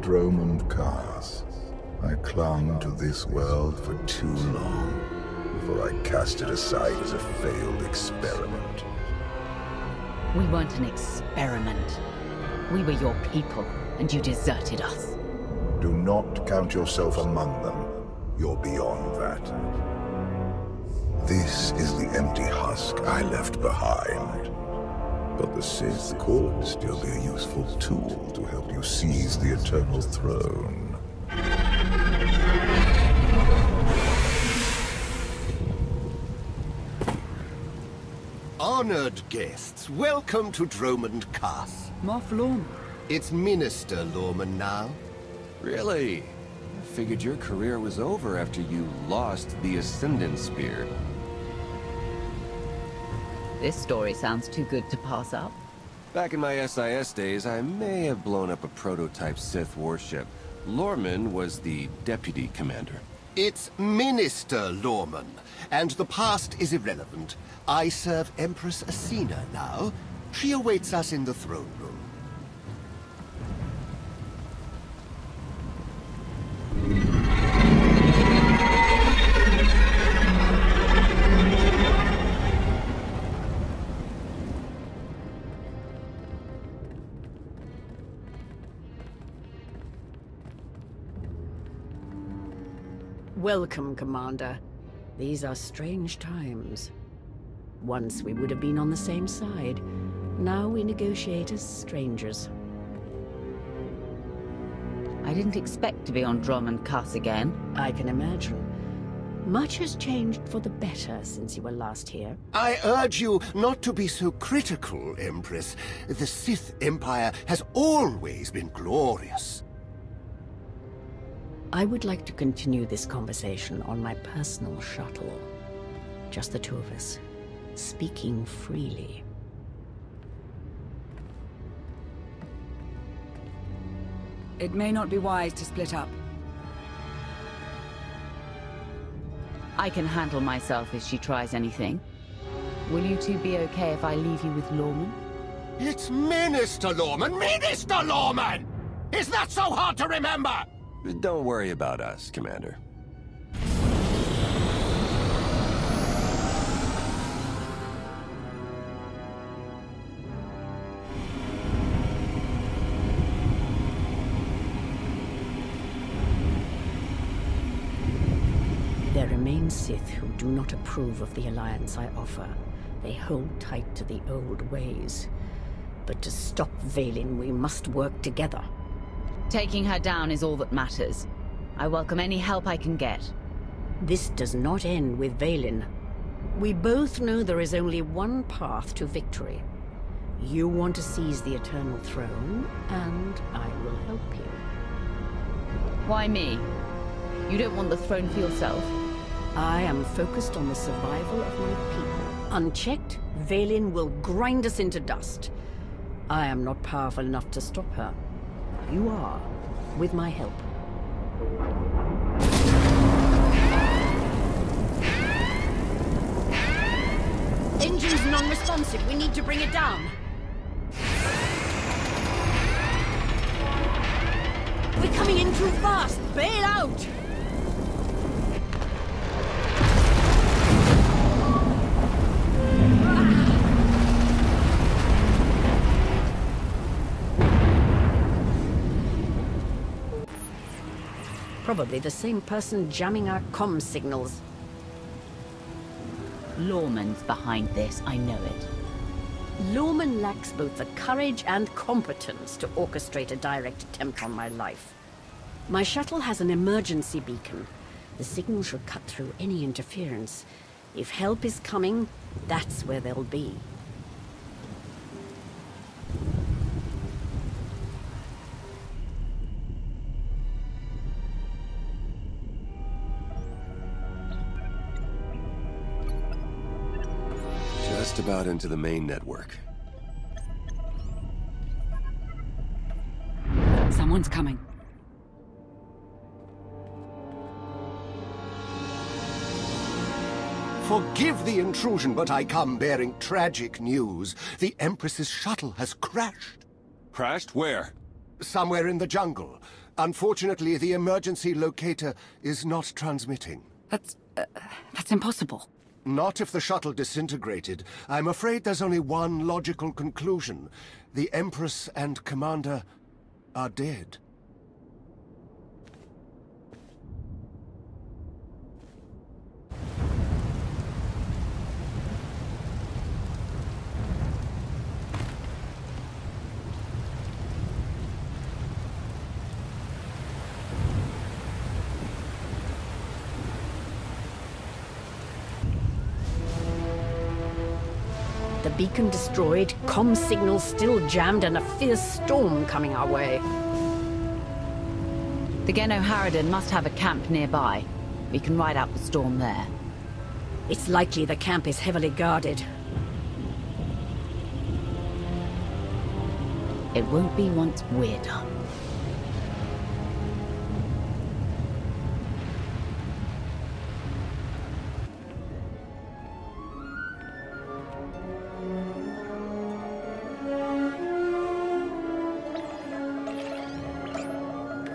Dromund Kaas. I clung to this world for too long, before I cast it aside as a failed experiment. We weren't an experiment. We were your people, and you deserted us. Do not count yourself among them. You're beyond that. This is the empty husk I left behind. But the Sith could still be a useful tool to help you seize the Eternal Throne. Honored guests, welcome to Dromund Kaas. Moff Lorm. It's Minister Lorman now. Really? I figured your career was over after you lost the Ascendant Spear. This story sounds too good to pass up. Back in my SIS days, I may have blown up a prototype Sith warship. Lorman was the deputy commander. It's Minister Lorman, and the past is irrelevant. I serve Empress Asina now. She awaits us in the throne room. Welcome, Commander. These are strange times. Once we would have been on the same side. Now we negotiate as strangers. I didn't expect to be on Dromund Kaas again. I can imagine. Much has changed for the better since you were last here. I urge you not to be so critical, Empress. The Sith Empire has always been glorious. I would like to continue this conversation on my personal shuttle. Just the two of us, speaking freely. It may not be wise to split up. I can handle myself if she tries anything. Will you two be okay if I leave you with Lorman? It's Minister Lorman! Minister Lorman! Is that so hard to remember? Don't worry about us, Commander. There remain Sith who do not approve of the alliance I offer. They hold tight to the old ways. But to stop Vaylin, we must work together. Taking her down is all that matters. I welcome any help I can get. This does not end with Vaylin. We both know there is only one path to victory. You want to seize the Eternal Throne, and I will help you. Why me? You don't want the throne for yourself? I am focused on the survival of my people. Unchecked, Vaylin will grind us into dust. I am not powerful enough to stop her. You are, with my help. Engine's non-responsive. We need to bring it down. We're coming in too fast. Bail out! Probably the same person jamming our comm signals. Lorman's behind this, I know it. Lorman lacks both the courage and competence to orchestrate a direct attempt on my life. My shuttle has an emergency beacon. The signal should cut through any interference. If help is coming, that's where they'll be. Just about into the main network. Someone's coming. Forgive the intrusion, but I come bearing tragic news. The Empress's shuttle has crashed. Crashed? Where? Somewhere in the jungle. Unfortunately, the emergency locator is not transmitting. That's impossible. Not if the shuttle disintegrated. I'm afraid there's only one logical conclusion. The Empress and Commander are dead. The beacon destroyed, comm signals still jammed, and a fierce storm coming our way. The Geno Harridan must have a camp nearby. We can ride out the storm there. It's likely the camp is heavily guarded. It won't be once we're done.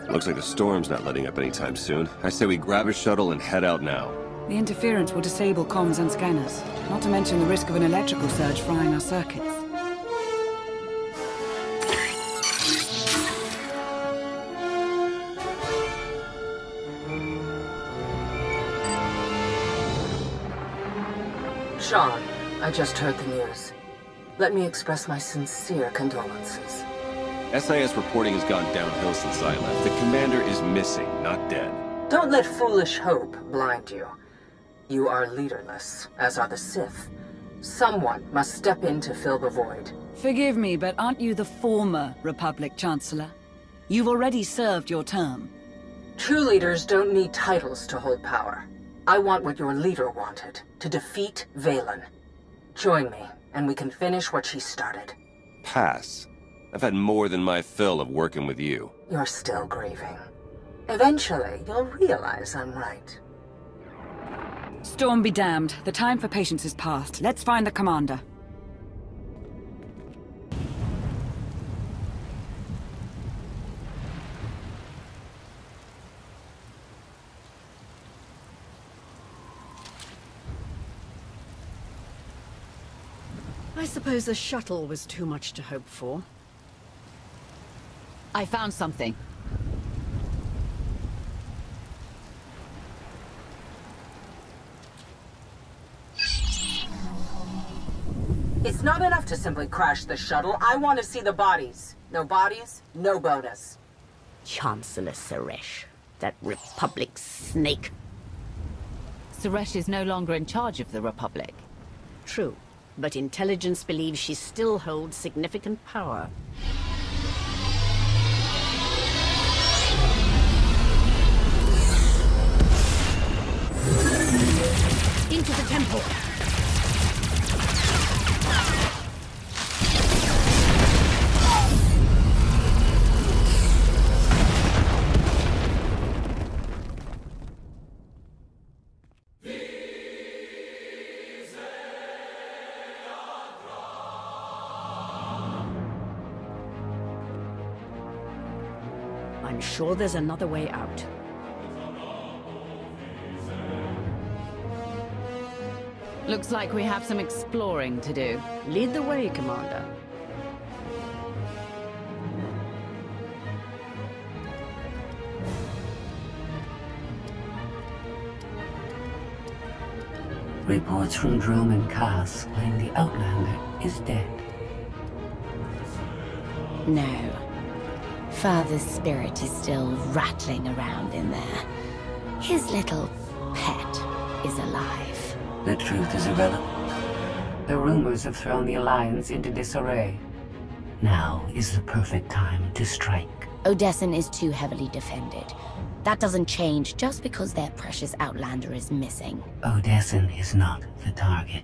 Looks like the storm's not letting up anytime soon. I say we grab a shuttle and head out now. The interference will disable comms and scanners. Not to mention the risk of an electrical surge frying our circuits. Sean, I just heard the news. Let me express my sincere condolences. SIS reporting has gone downhill since I left. The commander is missing, not dead. Don't let foolish hope blind you. You are leaderless, as are the Sith. Someone must step in to fill the void. Forgive me, but aren't you the former Republic Chancellor? You've already served your term. True leaders don't need titles to hold power. I want what your leader wanted, to defeat Valen. Join me, and we can finish what she started. Pass. I've had more than my fill of working with you. You're still grieving. Eventually, you'll realize I'm right. Storm be damned. The time for patience is past. Let's find the commander. I suppose a shuttle was too much to hope for. I found something. It's not enough to simply crash the shuttle. I want to see the bodies. No bodies, no bonus. Chancellor Suresh, that Republic snake. Suresh is no longer in charge of the Republic. True, but intelligence believes she still holds significant power. Into the temple! I'm sure there's another way out. Looks like we have some exploring to do. Lead the way, Commander. Reports from Drome and Cass claim the Outlander is dead. No. Father's spirit is still rattling around in there. His little pet is alive. The truth is irrelevant. The rumors have thrown the Alliance into disarray. Now is the perfect time to strike. Odessen is too heavily defended. That doesn't change just because their precious Outlander is missing. Odessen is not the target.